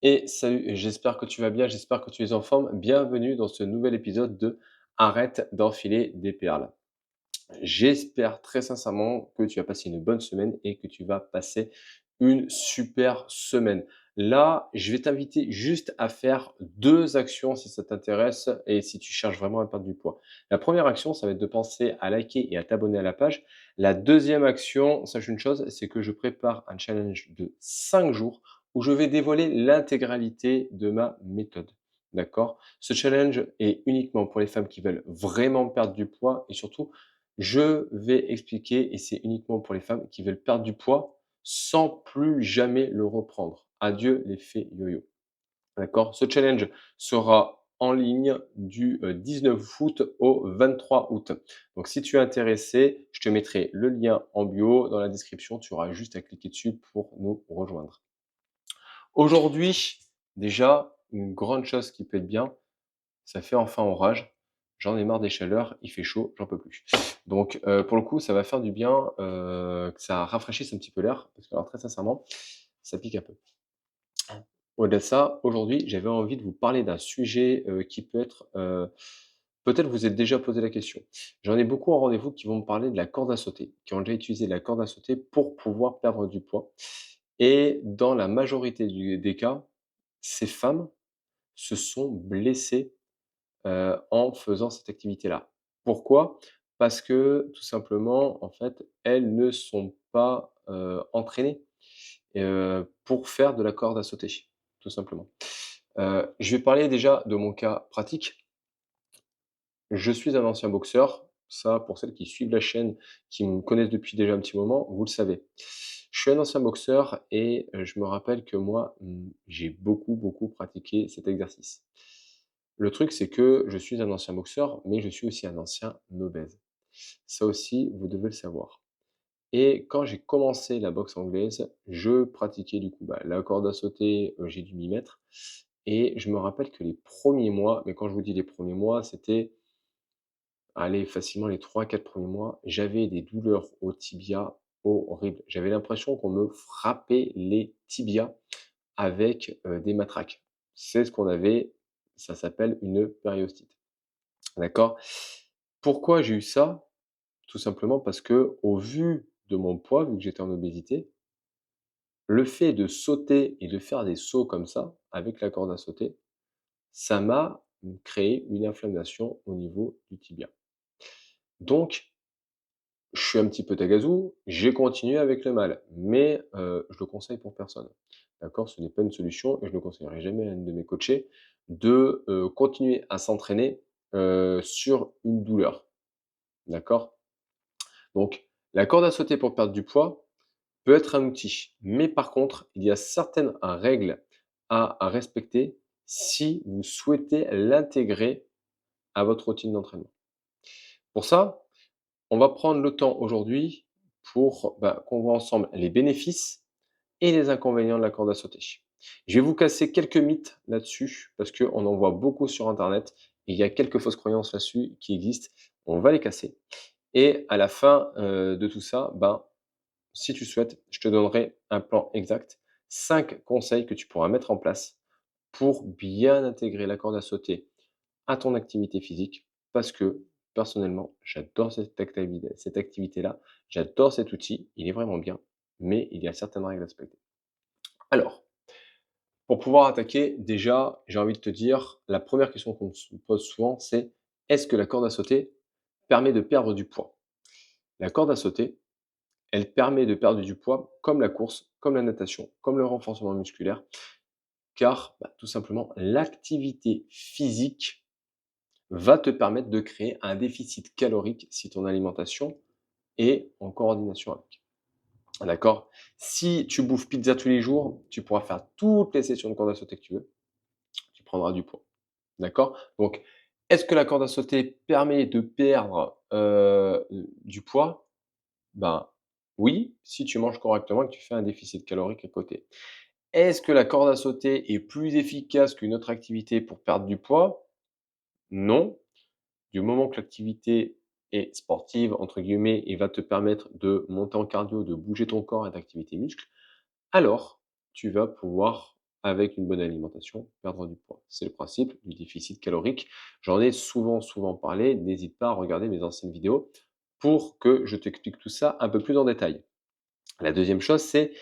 Et salut, j'espère que tu vas bien, j'espère que tu es en forme. Bienvenue dans ce nouvel épisode de Arrête d'enfiler des perles. J'espère très sincèrement que tu vas passer une bonne semaine et que tu vas passer une super semaine. Là, je vais t'inviter juste à faire deux actions si ça t'intéresse et si tu cherches vraiment à perdre du poids. La première action, ça va être de penser à liker et à t'abonner à la page. La deuxième action, sache une chose, c'est que je prépare un challenge de 5 jours où je vais dévoiler l'intégralité de ma méthode. D'accord? Ce challenge est uniquement pour les femmes qui veulent vraiment perdre du poids et surtout je vais expliquer, et c'est uniquement pour les femmes qui veulent perdre du poids sans plus jamais le reprendre. Adieu l'effet yo-yo. D'accord? Ce challenge sera en ligne du 19 août au 23 août. Donc si tu es intéressé, je te mettrai le lien en bio dans la description. Tu auras juste à cliquer dessus pour nous rejoindre. Aujourd'hui, déjà, une grande chose qui peut être bien, ça fait enfin orage. J'en ai marre des chaleurs, il fait chaud, j'en peux plus. Donc, pour le coup, ça va faire du bien, que ça rafraîchisse un petit peu l'air, parce que alors très sincèrement, ça pique un peu. Au-delà de ça, aujourd'hui, j'avais envie de vous parler d'un sujet, qui peut être, peut-être vous êtes déjà posé la question. J'en ai beaucoup en rendez-vous qui vont me parler de la corde à sauter, qui ont déjà utilisé la corde à sauter pour pouvoir perdre du poids et dans la majorité des cas, ces femmes se sont blessées en faisant cette activité-là. Pourquoi? Parce que tout simplement, en fait, elles ne sont pas, entraînées, pour faire de la corde à sauter, tout simplement. Je vais parler déjà de mon cas pratique. Je suis un ancien boxeur, ça pour celles qui suivent la chaîne, qui me connaissent depuis déjà un petit moment, vous le savez. Je suis un ancien boxeur et je me rappelle que moi, j'ai beaucoup, beaucoup pratiqué cet exercice. Le truc, c'est que je suis un ancien boxeur, mais je suis aussi un ancien obèse. Ça aussi, vous devez le savoir. Et quand j'ai commencé la boxe anglaise, je pratiquais du coup, la corde à sauter, j'ai dû m'y mettre et je me rappelle que les premiers mois, mais quand je vous dis les premiers mois, c'était, allez, facilement les 3, 4 premiers mois, j'avais des douleurs au tibia horribles. J'avais l'impression qu'on me frappait les tibias avec, des matraques. C'est ce qu'on avait, ça s'appelle une périostite. D'accord? Pourquoi j'ai eu ça? Tout simplement parce que, au vu de mon poids, vu que j'étais en obésité, le fait de sauter et de faire des sauts comme ça, avec la corde à sauter, ça m'a, créé une inflammation au niveau du tibia. Donc, je suis un petit peu tagazou, j'ai continué avec le mal, mais je le conseille pour personne. D'accord? Ce n'est pas une solution et je ne conseillerais jamais à une de mes coachées de, continuer à s'entraîner, sur une douleur. D'accord? Donc la corde à sauter pour perdre du poids peut être un outil, mais par contre, il y a certaines règles à respecter si vous souhaitez l'intégrer à votre routine d'entraînement. Pour ça, on va prendre le temps aujourd'hui pour, qu'on voit ensemble les bénéfices et les inconvénients de la corde à sauter. Je vais vous casser quelques mythes là-dessus parce qu'on en voit beaucoup sur internet et il y a quelques fausses croyances là-dessus qui existent. On va les casser et à la fin, de tout ça, si tu souhaites, je te donnerai un plan exact, 5 conseils que tu pourras mettre en place pour bien intégrer la corde à sauter à ton activité physique parce que personnellement, j'adore cette activité-là, j'adore cet outil, il est vraiment bien, mais il y a certaines règles à respecter. Alors, pour pouvoir attaquer, déjà, j'ai envie de te dire, la première question qu'on se pose souvent, c'est: est-ce que la corde à sauter permet de perdre du poids? La corde à sauter, elle permet de perdre du poids comme la course, comme la natation, comme le renforcement musculaire, car tout simplement, l'activité physique va te permettre de créer un déficit calorique si ton alimentation est en coordination avec. D'accord? Si tu bouffes pizza tous les jours, tu pourras faire toutes les sessions de corde à sauter que tu veux, tu prendras du poids. D'accord? Donc, est-ce que la corde à sauter permet de perdre du poids? Ben oui, si tu manges correctement et que tu fais un déficit calorique à côté. Est-ce que la corde à sauter est plus efficace qu'une autre activité pour perdre du poids? Non. Du moment que l'activité est «sportive» entre guillemets et va te permettre de monter en cardio, de bouger ton corps et d'activer tes muscles, alors tu vas pouvoir avec une bonne alimentation, perdre du poids. C'est le principe du déficit calorique. J'en ai souvent parlé. N'hésite pas à regarder mes anciennes vidéos pour que je t'explique tout ça un peu plus en détail. La deuxième chose, c'est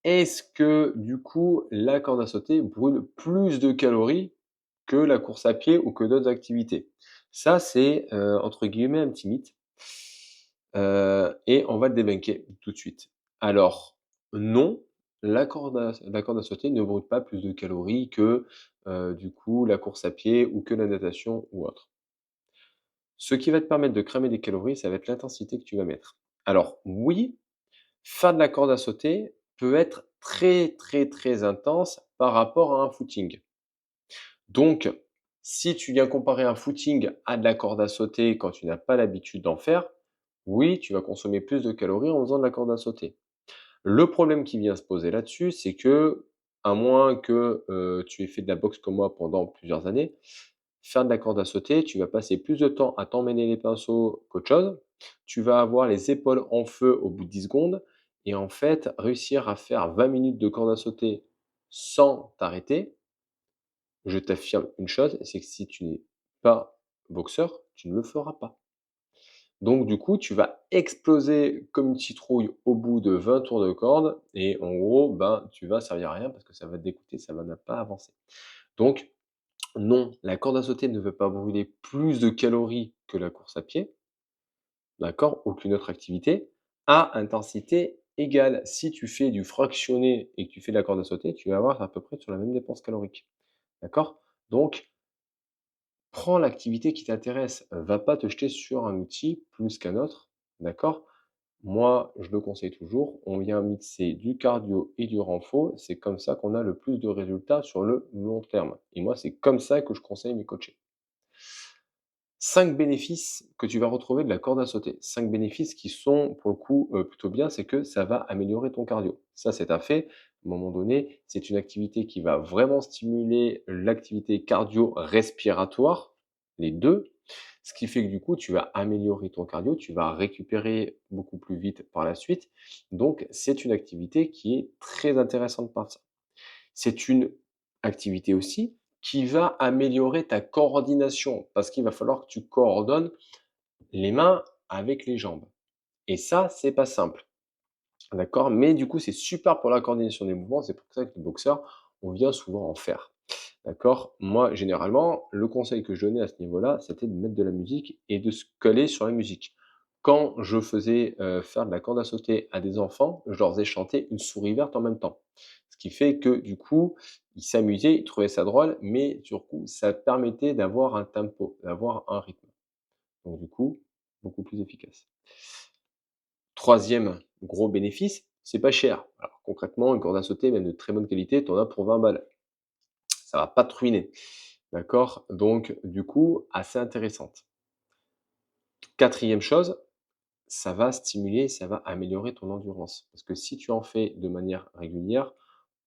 est-ce que du coup la corde à sauter brûle plus de calories que la course à pied ou que d'autres activités? Ça, c'est, entre guillemets «un petit mythe», et on va le débunker tout de suite. Alors non, la corde à sauter ne brûle pas plus de calories que, du coup la course à pied ou que la natation ou autre. Ce qui va te permettre de cramer des calories, ça va être l'intensité que tu vas mettre. Alors oui, faire de la corde à sauter peut être très intense par rapport à un footing. Donc, si tu viens comparer un footing à de la corde à sauter quand tu n'as pas l'habitude d'en faire, oui, tu vas consommer plus de calories en faisant de la corde à sauter. Le problème qui vient se poser là-dessus, c'est que, à moins que, tu aies fait de la boxe comme moi pendant plusieurs années, faire de la corde à sauter, tu vas passer plus de temps à t'emmêler les pinceaux qu'autre chose. Tu vas avoir les épaules en feu au bout de 10 secondes et en fait, réussir à faire 20 minutes de corde à sauter sans t'arrêter, je t'affirme une chose, c'est que si tu n'es pas boxeur, tu ne le feras pas. Donc du coup, tu vas exploser comme une citrouille au bout de 20 tours de corde et en gros, ben, tu vas servir à rien parce que ça va te dégoûter, ça va ne pas avancer. Donc non, la corde à sauter ne veut pas brûler plus de calories que la course à pied, d'accord? Aucune autre activité, à intensité égale. Si tu fais du fractionné et que tu fais de la corde à sauter, tu vas avoir à peu près sur la même dépense calorique, d'accord? Donc prends l'activité qui t'intéresse, va pas te jeter sur un outil plus qu'un autre, d'accord? Moi, je le conseille toujours, on vient mixer du cardio et du renfo, c'est comme ça qu'on a le plus de résultats sur le long terme et moi, c'est comme ça que je conseille mes coachés. 5 bénéfices que tu vas retrouver de la corde à sauter. 5 bénéfices qui sont pour le coup, plutôt bien, c'est que ça va améliorer ton cardio. Ça, c'est un fait. À un moment donné, c'est une activité qui va vraiment stimuler l'activité cardio-respiratoire, les 2. Ce qui fait que du coup, tu vas améliorer ton cardio, tu vas récupérer beaucoup plus vite par la suite. Donc c'est une activité qui est très intéressante par ça. C'est une activité aussi qui va améliorer ta coordination parce qu'il va falloir que tu coordonnes les mains avec les jambes et ça, c'est pas simple, d'accord? Mais du coup, c'est super pour la coordination des mouvements, c'est pour ça que les boxeurs, on vient souvent en faire, d'accord? Moi, généralement, le conseil que je donnais à ce niveau-là, c'était de mettre de la musique et de se coller sur la musique. Quand je faisais, faire de la corde à sauter à des enfants, je leur faisais chanter Une souris verte en même temps. Ce qui fait que du coup, ils s'amusaient, ils trouvaient ça drôle, mais du coup, ça permettait d'avoir un tempo, d'avoir un rythme. Donc du coup, beaucoup plus efficace. Troisième gros bénéfice, c'est pas cher. Alors concrètement, une corde à sauter, même de très bonne qualité, tu en as pour 20 balles. Ça va pas te ruiner, d'accord? Donc du coup, assez intéressante. Quatrième chose, ça va stimuler, ça va améliorer ton endurance. Parce que si tu en fais de manière régulière,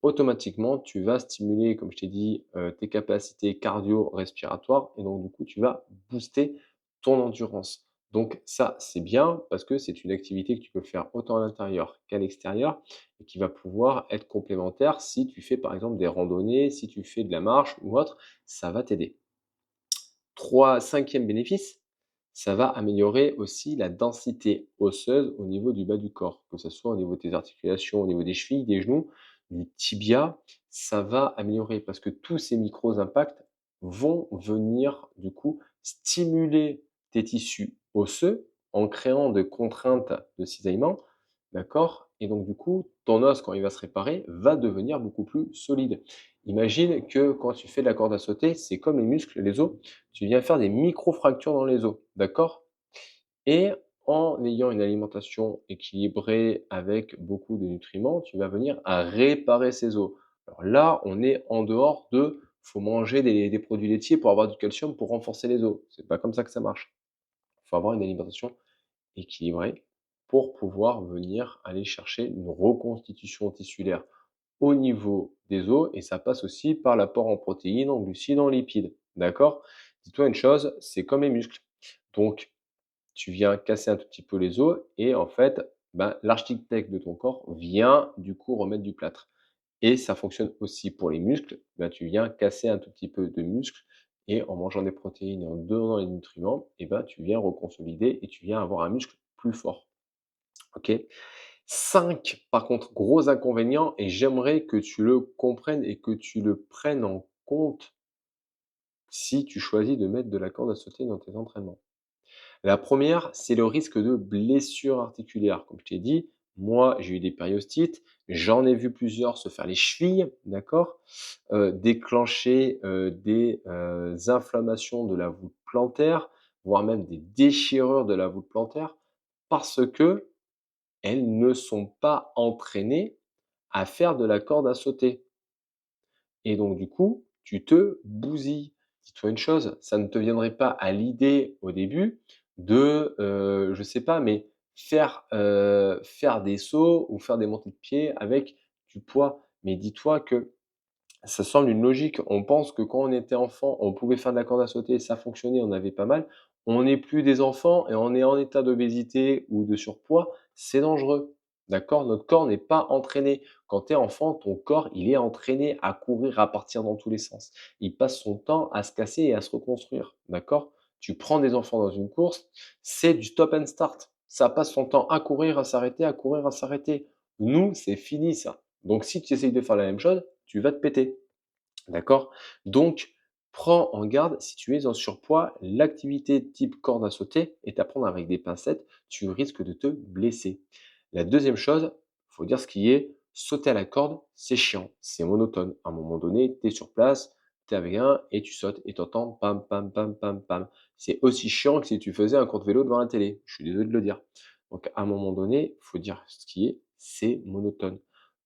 automatiquement, tu vas stimuler, comme je t'ai dit, tes capacités cardio-respiratoires et donc du coup, tu vas booster ton endurance. Donc ça, c'est bien parce que c'est une activité que tu peux faire autant à l'intérieur qu'à l'extérieur et qui va pouvoir être complémentaire si tu fais, par exemple, des randonnées, si tu fais de la marche ou autre, ça va t'aider. 5e bénéfice, ça va améliorer aussi la densité osseuse au niveau du bas du corps, que ce soit au niveau de tes articulations, au niveau des chevilles, des genoux, du tibia, ça va améliorer parce que tous ces micros impacts vont venir du coup stimuler tes tissus osseux en créant des contraintes de cisaillement, d'accord? Et donc du coup, ton os quand il va se réparer, va devenir beaucoup plus solide. Imagine que quand tu fais de la corde à sauter, c'est comme les muscles, les os, tu viens faire des micro-fractures dans les os, d'accord? Et en ayant une alimentation équilibrée avec beaucoup de nutriments, tu vas venir à réparer ces os. Alors là, on est en dehors de faut manger des produits laitiers pour avoir du calcium pour renforcer les os. C'est pas comme ça que ça marche. Il faut avoir une alimentation équilibrée pour pouvoir venir aller chercher une reconstitution tissulaire au niveau des os et ça passe aussi par l'apport en protéines, en glucides, en lipides. D'accord? Dis-toi une chose, c'est comme les muscles. Donc, tu viens casser un tout petit peu les os et en fait, ben, l'architecte de ton corps vient du coup remettre du plâtre. et ça fonctionne aussi pour les muscles. Ben, tu viens casser un tout petit peu de muscles et en mangeant des protéines et en donnant les nutriments, et ben, tu viens reconsolider et tu viens avoir un muscle plus fort. OK? 5, par contre, gros inconvénients et j'aimerais que tu le comprennes et que tu le prennes en compte si tu choisis de mettre de la corde à sauter dans tes entraînements. La première, c'est le risque de blessure articulaire. Comme je t'ai dit, moi, j'ai eu des périostites, j'en ai vu plusieurs se faire les chevilles, d'accord? Déclencher, des, inflammations de la voûte plantaire, voire même des déchirures de la voûte plantaire parce qu'elles ne sont pas entraînées à faire de la corde à sauter. Et donc du coup, tu te bousilles. Dis-toi une chose, ça ne te viendrait pas à l'idée au début de, je sais pas, mais faire des sauts ou faire des montées de pied avec du poids. Mais dis-toi que ça semble une logique. On pense que quand on était enfant, on pouvait faire de la corde à sauter, ça fonctionnait, on avait pas mal. On n'est plus des enfants et on est en état d'obésité ou de surpoids, c'est dangereux. D'accord? Notre corps n'est pas entraîné. Quand tu es enfant, ton corps, il est entraîné à courir, à partir dans tous les sens. Il passe son temps à se casser et à se reconstruire. D'accord? Tu prends des enfants dans une course, c'est du stop and start. Ça passe son temps à courir, à s'arrêter, à courir, à s'arrêter. Nous, c'est fini ça. Donc si tu essayes de faire la même chose, tu vas te péter. D'accord? Donc, prends en garde si tu es en surpoids, l'activité type corde à sauter est à prendre avec des pincettes, tu risques de te blesser. La deuxième chose, faut dire ce qui est, sauter à la corde, c'est chiant, c'est monotone. À un moment donné, tu es sur place, tu es avec un et tu sautes et tu entends pam, pam, pam, pam, pam. C'est aussi chiant que si tu faisais un compte vélo devant la télé. Je suis désolé de le dire. Donc, à un moment donné, faut dire ce qui est, c'est monotone.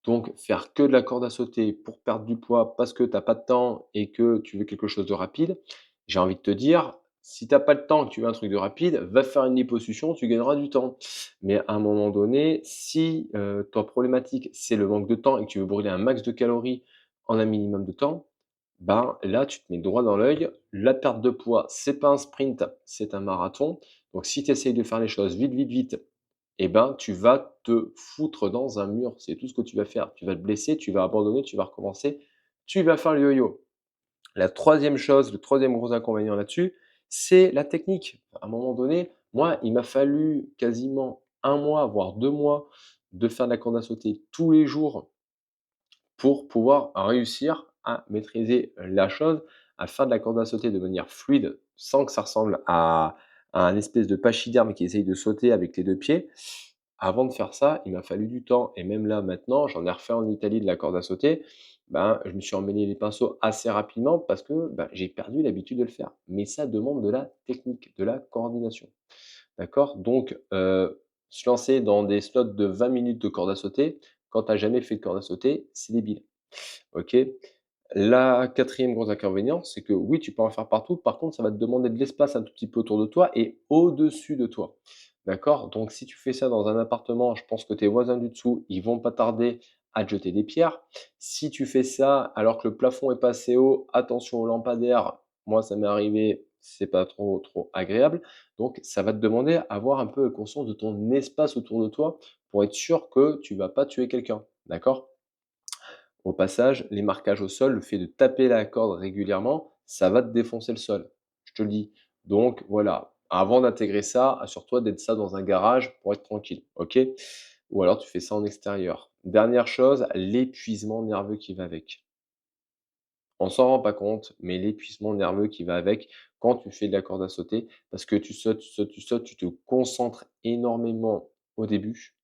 Donc faire que de la corde à sauter pour perdre du poids parce que tu as pas de temps et que tu veux quelque chose de rapide, j'ai envie de te dire, si tu as pas le temps et que tu veux un truc de rapide, va faire une liposuction, tu gagneras du temps. Mais à un moment donné, si, ta problématique, c'est le manque de temps et que tu veux brûler un max de calories en un minimum de temps, ben, là, tu te mets droit dans l'œil. La perte de poids, c'est pas un sprint, c'est un marathon. Donc si tu essayes de faire les choses vite, vite, vite, eh ben, tu vas te foutre dans un mur. C'est tout ce que tu vas faire. Tu vas te blesser, tu vas abandonner, tu vas recommencer, tu vas faire le yo-yo. La troisième chose, le troisième gros inconvénient là-dessus, c'est la technique. À un moment donné, moi, il m'a fallu quasiment 1 mois, voire 2 mois de faire de la corde à sauter tous les jours pour pouvoir réussir à maîtriser la chose, à faire de la corde à sauter de manière fluide, sans que ça ressemble à un espèce de pachyderme qui essaye de sauter avec les 2 pieds. Avant de faire ça, il m'a fallu du temps et même là maintenant, j'en ai refait en Italie de la corde à sauter, ben, je me suis emmêlé les pinceaux assez rapidement parce que, ben, j'ai perdu l'habitude de le faire. Mais ça demande de la technique, de la coordination. D'accord? Donc, se lancer dans des slots de 20 minutes de corde à sauter, quand tu as jamais fait de corde à sauter, c'est débile. OK? La quatrième gros inconvénient, c'est que oui, tu peux en faire partout. Par contre, ça va te demander de l'espace un tout petit peu autour de toi et au-dessus de toi. D'accord? Donc si tu fais ça dans un appartement, je pense que tes voisins du dessous, ils vont pas tarder à te jeter des pierres. Si tu fais ça alors que le plafond est pas assez haut, attention aux lampadaires. Moi, ça m'est arrivé, c'est pas trop agréable. Donc ça va te demander à avoir un peu conscience de ton espace autour de toi pour être sûr que tu vas pas tuer quelqu'un. D'accord? Au passage, les marquages au sol, le fait de taper la corde régulièrement, ça va te défoncer le sol. Je te le dis. Donc voilà, avant d'intégrer ça, assure-toi d'être ça dans un garage pour être tranquille, OK? Ou alors tu fais ça en extérieur. Dernière chose, l'épuisement nerveux qui va avec. On s'en rend pas compte, mais l'épuisement nerveux qui va avec quand tu fais de la corde à sauter, parce que tu sautes, tu sautes, tu sautes, tu te concentres énormément au début.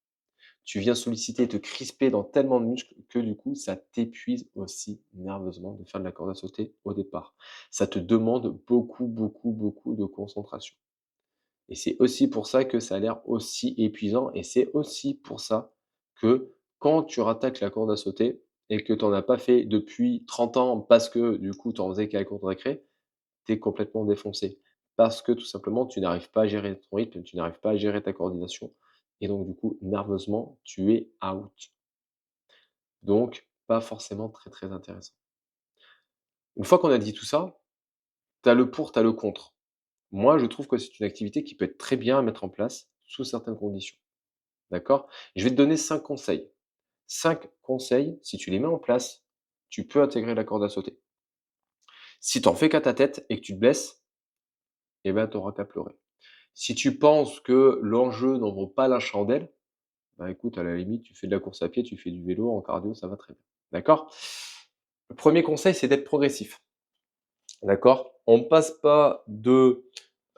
Tu viens solliciter, te crisper dans tellement de muscles que du coup, ça t'épuise aussi nerveusement de faire de la corde à sauter au départ. Ça te demande beaucoup, beaucoup, beaucoup de concentration. Et c'est aussi pour ça que ça a l'air aussi épuisant et c'est aussi pour ça que quand tu rattaques la corde à sauter et que tu en as pas fait depuis 30 ans parce que du coup, tu en faisais qu'à la cour de récré, tu es complètement défoncé. Parce que tout simplement, tu n'arrives pas à gérer ton rythme, tu n'arrives pas à gérer ta coordination et donc du coup, nerveusement, tu es out. Donc pas forcément très, très intéressant. Une fois qu'on a dit tout ça, tu as le pour, tu as le contre. Moi, je trouve que c'est une activité qui peut être très bien à mettre en place sous certaines conditions. D'accord? Je vais te donner 5 conseils. 5 conseils, si tu les mets en place, tu peux intégrer la corde à sauter. Si tu en fais qu'à ta tête et que tu te blesses, eh ben, tu auras qu'à pleurer. Si tu penses que l'enjeu n'en vaut pas la chandelle, bah, écoute, à la limite, tu fais de la course à pied, tu fais du vélo, en cardio, ça va très bien. D'accord? Le premier conseil, c'est d'être progressif. D'accord? On ne passe pas de,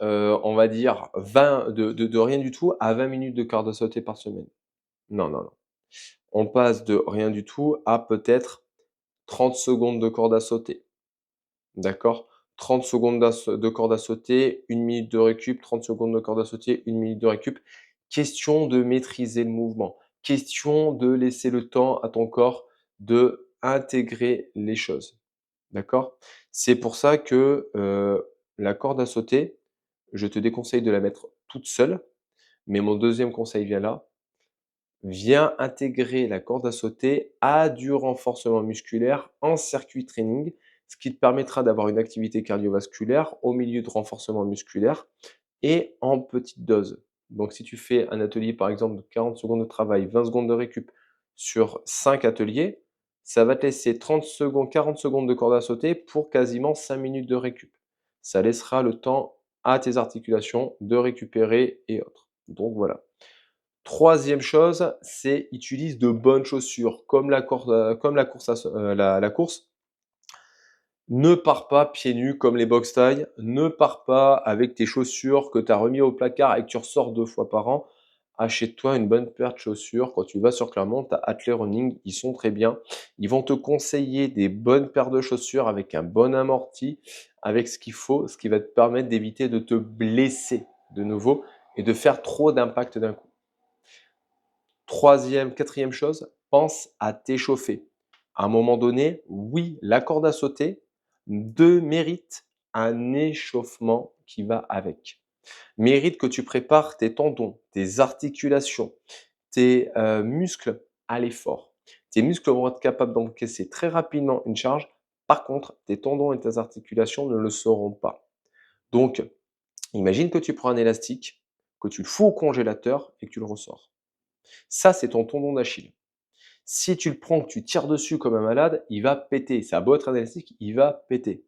on va dire 20 de rien du tout à 20 minutes de corde à sauter par semaine. Non, non, non. On passe de rien du tout à peut-être 30 secondes de corde à sauter. D'accord? 30 secondes de corde à sauter, 1 minute de récup, 30 secondes de corde à sauter, 1 minute de récup. Question de maîtriser le mouvement. Question de laisser le temps à ton corps de intégrer les choses. D'accord? C'est pour ça que, la corde à sauter, je te déconseille de la mettre toute seule, mais mon deuxième conseil vient là. Viens intégrer la corde à sauter à du renforcement musculaire en circuit training, ce qui te permettra d'avoir une activité cardiovasculaire au milieu de renforcement musculaire et en petite dose. Donc si tu fais un atelier par exemple de 40 secondes de travail, 20 secondes de récup sur 5 ateliers, ça va te laisser 30 secondes, 40 secondes de corde à sauter pour quasiment 5 minutes de récup. Ça laissera le temps à tes articulations de récupérer et autres. Donc voilà. Troisième chose, c'est utilise de bonnes chaussures comme la course la course. Ne pars pas pieds nus comme les box taille. Ne pars pas avec tes chaussures que tu as remis au placard et que tu ressors 2 fois par an. Achète-toi une bonne paire de chaussures. Quand tu vas sur Clermont, tu as Athlé Running, ils sont très bien. Ils vont te conseiller des bonnes paires de chaussures avec un bon amorti, avec ce qu'il faut, ce qui va te permettre d'éviter de te blesser de nouveau et de faire trop d'impact d'un coup. Troisième, quatrième chose, pense à t'échauffer. À un moment donné, oui, la corde à sauter mérite un échauffement qui va avec. Mérite que tu prépares tes tendons, tes articulations, tes muscles à l'effort. Tes muscles vont être capables d'encaisser très rapidement une charge. Par contre, tes tendons et tes articulations ne le seront pas. Donc, imagine que tu prends un élastique, que tu le fous au congélateur et que tu le ressors. Ça, c'est ton tendon d'Achille. Si tu le prends, que tu tires dessus comme un malade, il va péter. Ça a beau être un élastique, il va péter.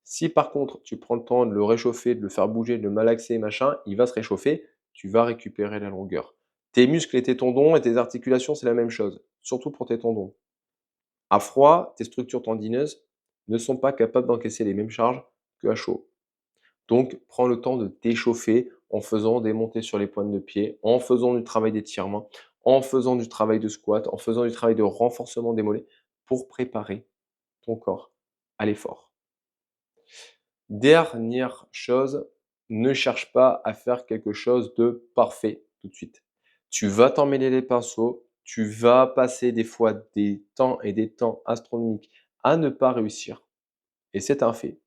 Si par contre, tu prends le temps de le réchauffer, de le faire bouger, de le malaxer, machin, il va se réchauffer, tu vas récupérer la longueur. Tes muscles et tes tendons et tes articulations, c'est la même chose, surtout pour tes tendons. À froid, tes structures tendineuses ne sont pas capables d'encaisser les mêmes charges qu'à chaud. Donc, prends le temps de t'échauffer en faisant des montées sur les pointes de pied, en faisant du travail d'étirement, en faisant du travail de squat, en faisant du travail de renforcement des mollets pour préparer ton corps à l'effort. Dernière chose, ne cherche pas à faire quelque chose de parfait tout de suite. Tu vas t'emmêler les pinceaux, tu vas passer des fois des temps et des temps astronomiques à ne pas réussir. Et c'est un fait.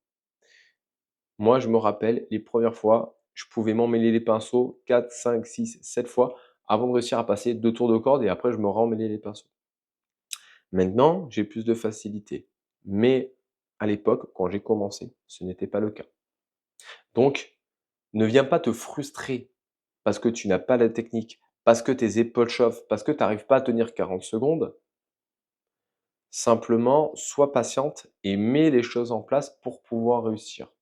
Moi, je me rappelle les premières fois, je pouvais m'emmêler les pinceaux 4, 5, 6, 7 fois avant de réussir à passer 2 tours de corde et après je me remmêlais les pinceaux. Maintenant, j'ai plus de facilité. Mais à l'époque, quand j'ai commencé, ce n'était pas le cas. Donc, ne viens pas te frustrer parce que tu n'as pas la technique, parce que tes épaules chauffent, parce que tu n'arrives pas à tenir 40 secondes. Simplement, sois patiente et mets les choses en place pour pouvoir réussir.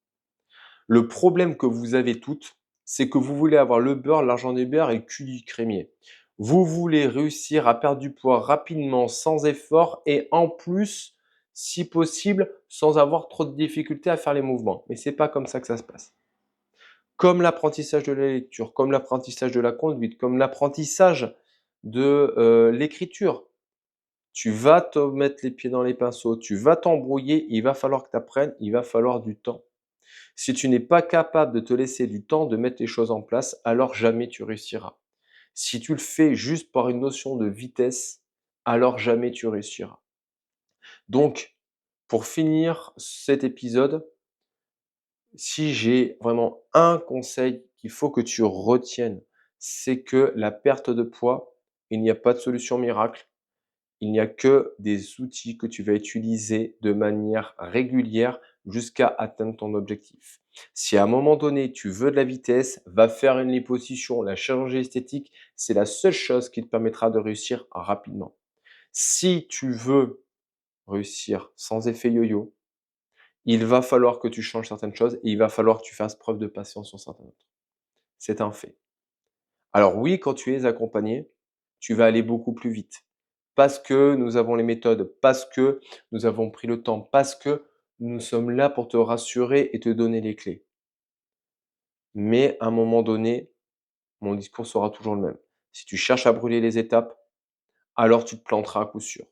Le problème que vous avez toutes, c'est que vous voulez avoir le beurre, l'argent des beurre et le cul du crémier. Vous voulez réussir à perdre du poids rapidement, sans effort et en plus, si possible, sans avoir trop de difficultés à faire les mouvements. Mais c'est pas comme ça que ça se passe. Comme l'apprentissage de la lecture, comme l'apprentissage de la conduite, comme l'apprentissage de l'écriture. Tu vas te mettre les pieds dans les pinceaux, tu vas t'embrouiller, il va falloir que tu apprennes, il va falloir du temps. Si tu n'es pas capable de te laisser du temps de mettre les choses en place, alors jamais tu réussiras. Si tu le fais juste par une notion de vitesse, alors jamais tu réussiras. Donc, pour finir cet épisode, si j'ai vraiment un conseil qu'il faut que tu retiennes, c'est que la perte de poids, il n'y a pas de solution miracle. Il n'y a que des outils que tu vas utiliser de manière régulière jusqu'à atteindre ton objectif. Si à un moment donné, tu veux de la vitesse, va faire une liposuction. La chirurgie esthétique, c'est la seule chose qui te permettra de réussir rapidement. Si tu veux réussir sans effet yo-yo, il va falloir que tu changes certaines choses et il va falloir que tu fasses preuve de patience sur certaines autres. C'est un fait. Alors oui, quand tu es accompagné, tu vas aller beaucoup plus vite. Parce que nous avons les méthodes, parce que nous avons pris le temps, parce que nous sommes là pour te rassurer et te donner les clés. Mais à un moment donné, mon discours sera toujours le même. Si tu cherches à brûler les étapes, alors tu te planteras à coup sûr.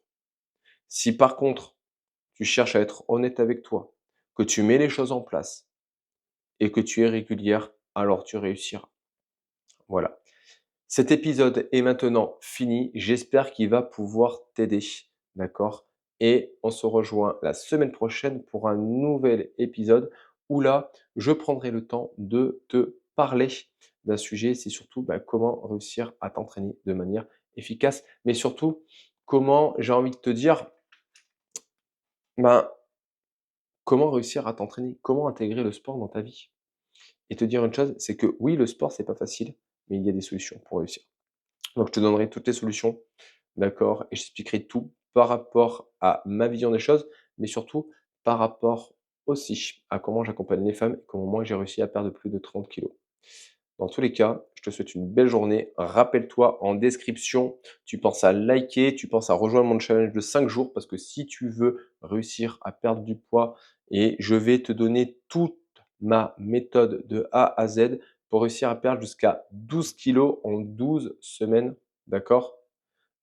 Si par contre, tu cherches à être honnête avec toi, que tu mets les choses en place et que tu es régulière, alors tu réussiras. Voilà. Cet épisode est maintenant fini. J'espère qu'il va pouvoir t'aider. D'accord? Et on se rejoint la semaine prochaine pour un nouvel épisode où là, je prendrai le temps de te parler d'un sujet. C'est surtout comment réussir à t'entraîner de manière efficace, mais surtout comment, j'ai envie de te dire, ben, comment réussir à t'entraîner, comment intégrer le sport dans ta vie. Et te dire une chose, c'est que oui, le sport, c'est pas facile, mais il y a des solutions pour réussir. Donc, je te donnerai toutes les solutions, d'accord? Et je t'expliquerai tout par rapport à ma vision des choses, mais surtout par rapport aussi à comment j'accompagne les femmes et comment moi j'ai réussi à perdre plus de 30 kilos. Dans tous les cas, je te souhaite une belle journée. Rappelle-toi, en description, tu penses à liker, tu penses à rejoindre mon challenge de 5 jours parce que si tu veux réussir à perdre du poids et je vais te donner toute ma méthode de A à Z pour réussir à perdre jusqu'à 12 kilos en 12 semaines. D'accord?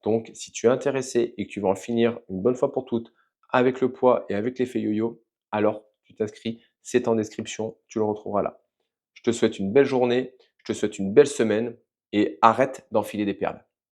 Donc, si tu es intéressé et que tu veux en finir une bonne fois pour toutes avec le poids et avec l'effet yo-yo, alors tu t'inscris, c'est en description, tu le retrouveras là. Je te souhaite une belle journée, je te souhaite une belle semaine et arrête d'enfiler des perles.